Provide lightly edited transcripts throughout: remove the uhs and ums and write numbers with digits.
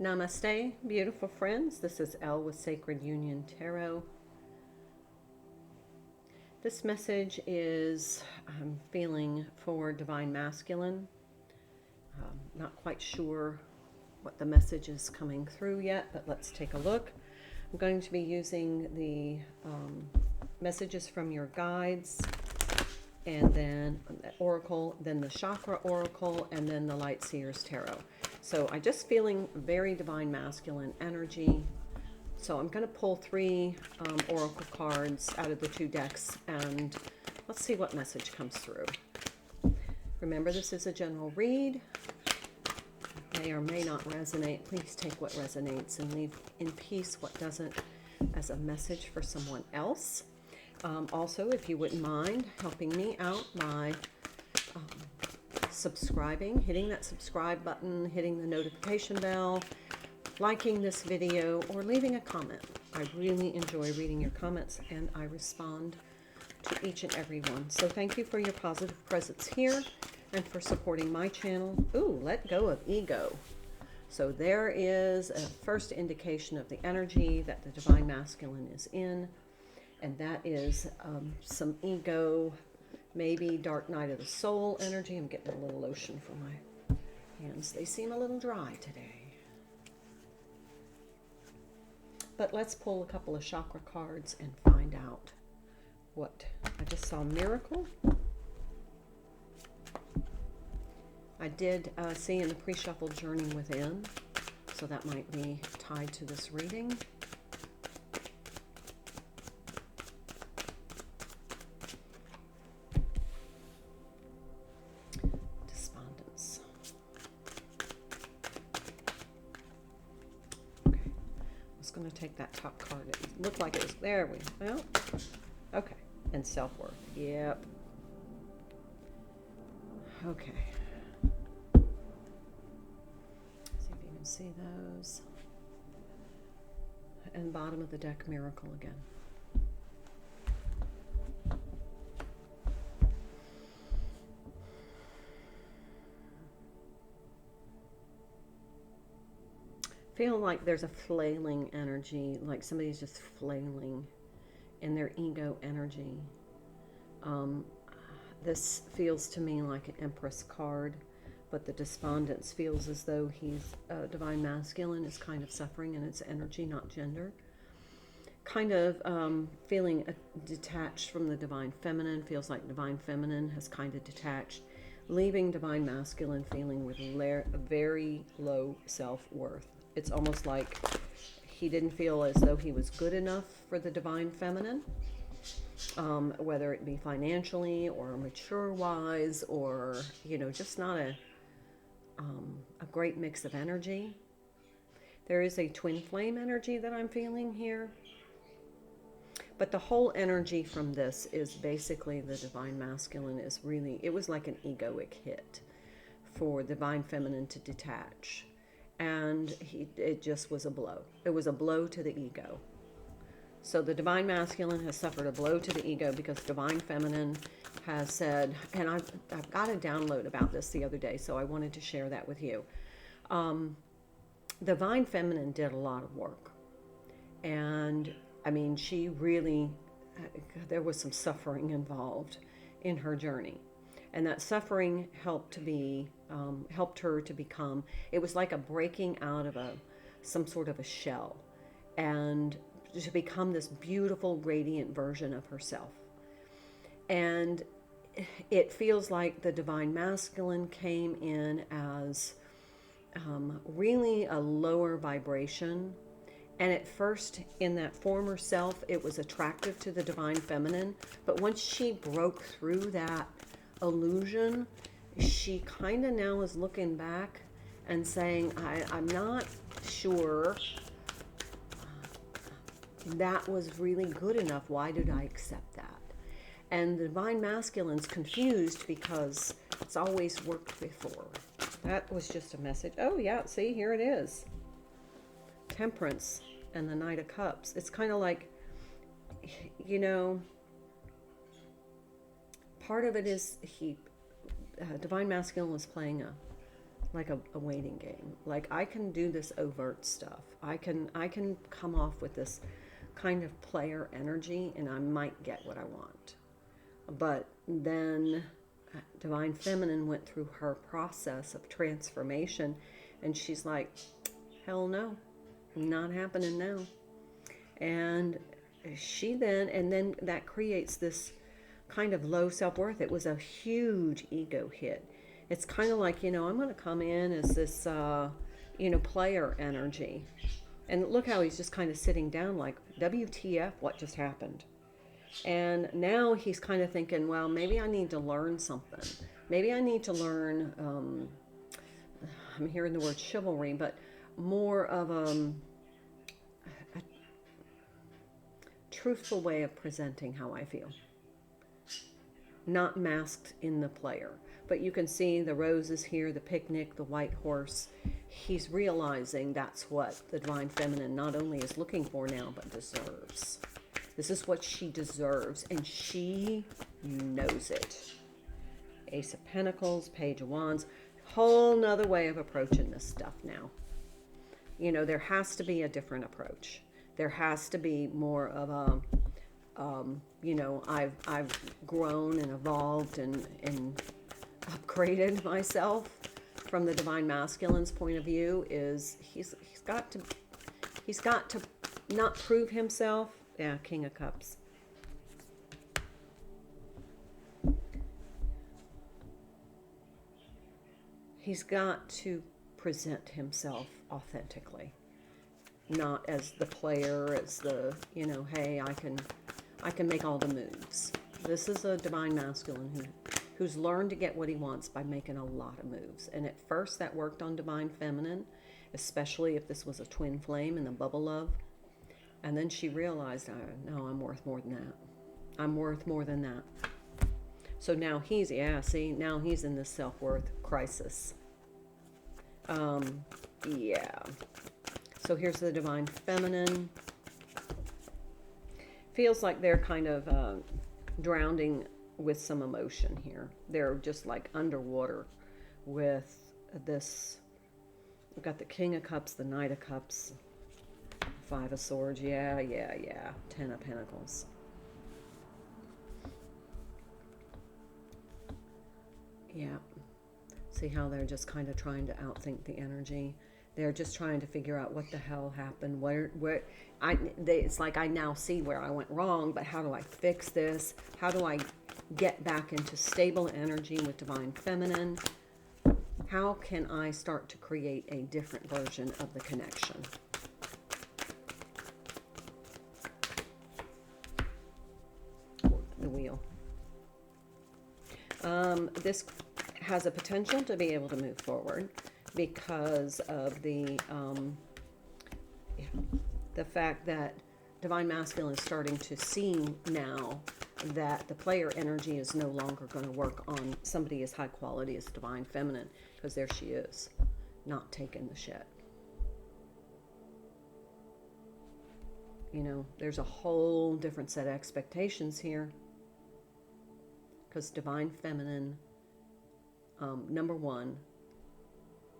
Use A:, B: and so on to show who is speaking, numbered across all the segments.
A: Namaste, beautiful friends. This is Elle with Sacred Union Tarot. This message is, I'm feeling, for Divine Masculine. Not quite sure what the message is coming through yet, but let's take a look. I'm going to be using the messages from your guides, and then the Oracle, then the Chakra Oracle, and then the Light Seers Tarot. So I'm just feeling very Divine Masculine energy. So I'm going to pull three Oracle cards out of the two decks, and let's see what message comes through. Remember, this is a general read. May or may not resonate. Please take what resonates and leave in peace what doesn't, as a message for someone else. Also, if you wouldn't mind helping me out by subscribing, hitting that subscribe button, hitting the notification bell, liking this video, or leaving a comment. I really enjoy reading your comments, and I respond to each and every one. So thank you for your positive presence here and for supporting my channel. Ooh, let go of ego. So there is a first indication of the energy that the Divine Masculine is in, and that is some ego, maybe dark night of the soul energy. I'm getting a little lotion for my hands. They seem a little dry today. But let's pull a couple of chakra cards and find out what. I just saw Miracle. I did see in the pre-shuffle Journey Within, so that might be tied to this reading. Despondence. Okay, I was going to take that top card. It looked like it was there. Well, okay, and Selfworth. Yep. Okay. See those. And bottom of the deck, Miracle again. Feel like there's a flailing energy, like somebody's just flailing in their ego energy. This feels to me like an Empress card. But the despondence feels as though he's Divine Masculine is kind of suffering in its energy, not gender. Kind of feeling detached from the Divine Feminine. Feels like Divine Feminine has kind of detached, leaving Divine Masculine feeling with very low self-worth. It's almost like he didn't feel as though he was good enough for the Divine Feminine. Whether it be financially or mature-wise, or, you know, just not a great mix of energy. There is a twin flame energy that I'm feeling here. But the whole energy from this is basically the Divine Masculine is really, it was like an egoic hit for Divine Feminine to detach. And it just was a blow. It was a blow to the ego. So the Divine Masculine has suffered a blow to the ego because Divine Feminine has said, and I've got a download about this the other day, so I wanted to share that with you. Divine Feminine did a lot of work. And, I mean, she really, there was some suffering involved in her journey. And that suffering helped her to become, it was like a breaking out of some sort of a shell. And to become this beautiful, radiant version of herself. And it feels like the Divine Masculine came in as really a lower vibration. And at first, in that former self, it was attractive to the Divine Feminine. But once she broke through that illusion, she kind of now is looking back and saying, I'm not sure that was really good enough. Why did I accept that? And the Divine Masculine's confused because it's always worked before. That was just a message. Oh yeah, see, here it is. Temperance and the Knight of Cups. It's kind of like, you know, part of it is Divine Masculine was playing a waiting game. Like, I can do this overt stuff. I can come off with this kind of player energy, and I might get what I want. But then Divine Feminine went through her process of transformation, and she's like, hell no, not happening now. And then that creates this kind of low self-worth. It was a huge ego hit. It's kind of like, I'm going to come in as this, player energy. And look how he's just kind of sitting down like, WTF, what just happened? And now he's kind of thinking, well, maybe I need to learn something. Maybe I need to learn, I'm hearing the word chivalry, but more of a truthful way of presenting how I feel. Not masked in the player. But you can see the roses here, the picnic, the white horse. He's realizing that's what the Divine Feminine not only is looking for now, but deserves. This is what she deserves, and she knows it. Ace of Pentacles, Page of Wands. Whole nother way of approaching this stuff now. There has to be a different approach. There has to be more of a, I've grown and evolved and upgraded myself from the Divine Masculine's point of view. Is he's got to not prove himself. Yeah, King of Cups. He's got to present himself authentically, not as the player, as the, hey, I can make all the moves. This is a Divine Masculine who's learned to get what he wants by making a lot of moves. And at first that worked on Divine Feminine, especially if this was a twin flame in the bubble love. And then she realized, no, I'm worth more than that. I'm worth more than that. So now he's in this self-worth crisis. Yeah. So here's the Divine Feminine. Feels like they're kind of drowning with some emotion here. They're just like underwater with this. We've got the King of Cups, the Knight of Cups, Five of Swords. Yeah. Ten of Pentacles. Yeah. See how they're just kind of trying to outthink the energy. They're just trying to figure out what the hell happened. It's like I now see where I went wrong, but how do I fix this? How do I get back into stable energy with Divine Feminine? How can I start to create a different version of the connection? The Wheel. This has a potential to be able to move forward because of the fact that Divine Masculine is starting to see now that the player energy is no longer going to work on somebody as high quality as Divine Feminine, because there she is, not taking the shit. There's a whole different set of expectations here, because Divine Feminine, number one,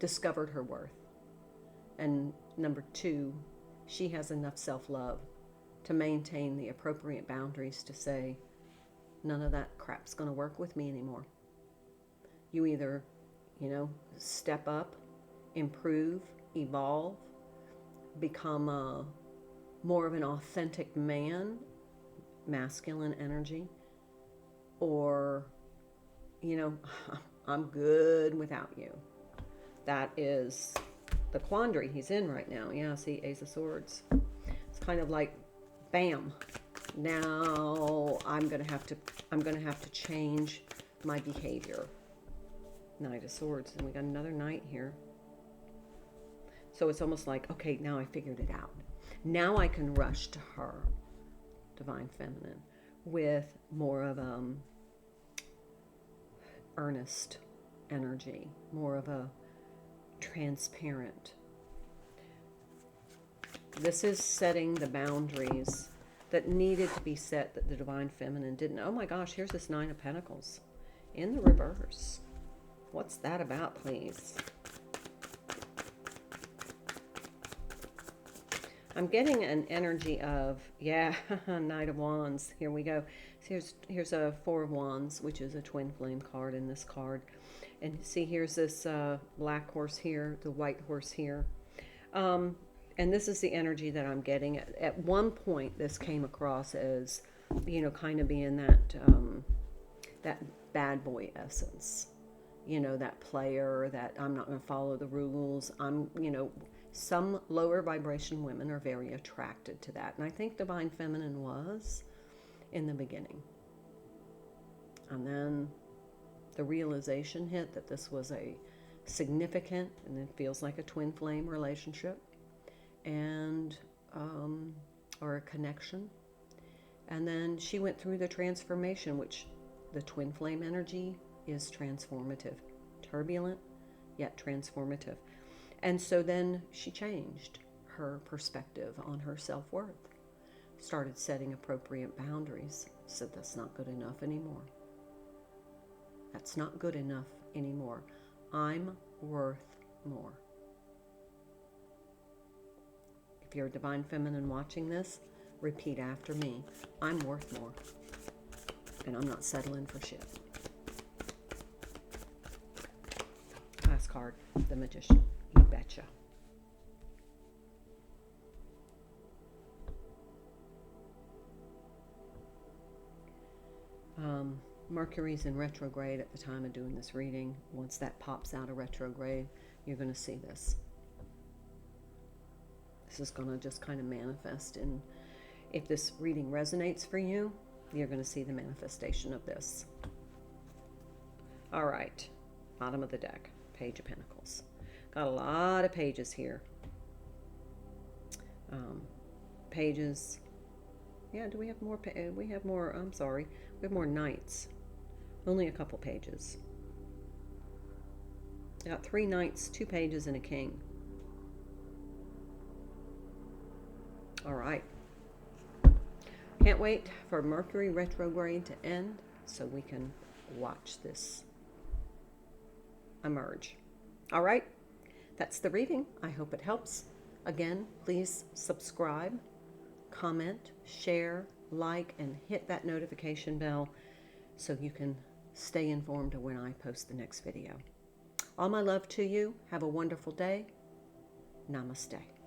A: discovered her worth. And number two, she has enough self-love to maintain the appropriate boundaries to say, none of that crap's going to work with me anymore. You either, step up, improve, evolve, become more of an authentic man, masculine energy, or, I'm good without you. That is the quandary he's in right now. Yeah, see, Ace of Swords. It's kind of like, bam. Now I'm gonna have to change my behavior. Knight of Swords, and we got another Knight here. So it's almost like, okay, now I figured it out. Now I can rush to her, Divine Feminine, with more of earnest energy, more of a transparent. This is setting the boundaries that needed to be set that the Divine Feminine didn't. Oh my gosh, here's this Nine of Pentacles in the reverse. What's that about, please? I'm getting an energy of, yeah, Knight of Wands. Here we go. So here's a Four of Wands, which is a twin flame card in this card. And see, here's this black horse here, the white horse here. And this is the energy that I'm getting. At one point, this came across as, you know, kind of being that, that bad boy essence. You know, that player, that I'm not going to follow the rules. You know, some lower vibration women are very attracted to that. And I think Divine Feminine was in the beginning. And then the realization hit that this was a significant, and it feels like a twin flame relationship, and or a connection. And then she went through the transformation, which the twin flame energy is transformative, turbulent yet transformative. And so then she changed her perspective on her self-worth, started setting appropriate boundaries, said that's not good enough anymore. That's not good enough anymore. I'm worth more. If you're a Divine Feminine watching this, repeat after me. I'm worth more. And I'm not settling for shit. Last card, the Magician. You betcha. Mercury's in retrograde at the time of doing this reading. Once that pops out of retrograde, you're going to see this. This is going to just kind of manifest. And if this reading resonates for you, you're going to see the manifestation of this. All right. Bottom of the deck. Page of Pentacles. Got a lot of pages here. Pages. Yeah, do we have more? We have more. I'm sorry. We have more knights. Only a couple pages. Got 3 knights, 2 pages, and a king. All right. Can't wait for Mercury retrograde to end so we can watch this emerge. All right. That's the reading. I hope it helps. Again, please subscribe, comment, share, like, and hit that notification bell so you can stay informed of when I post the next video. All my love to you. Have a wonderful day. Namaste.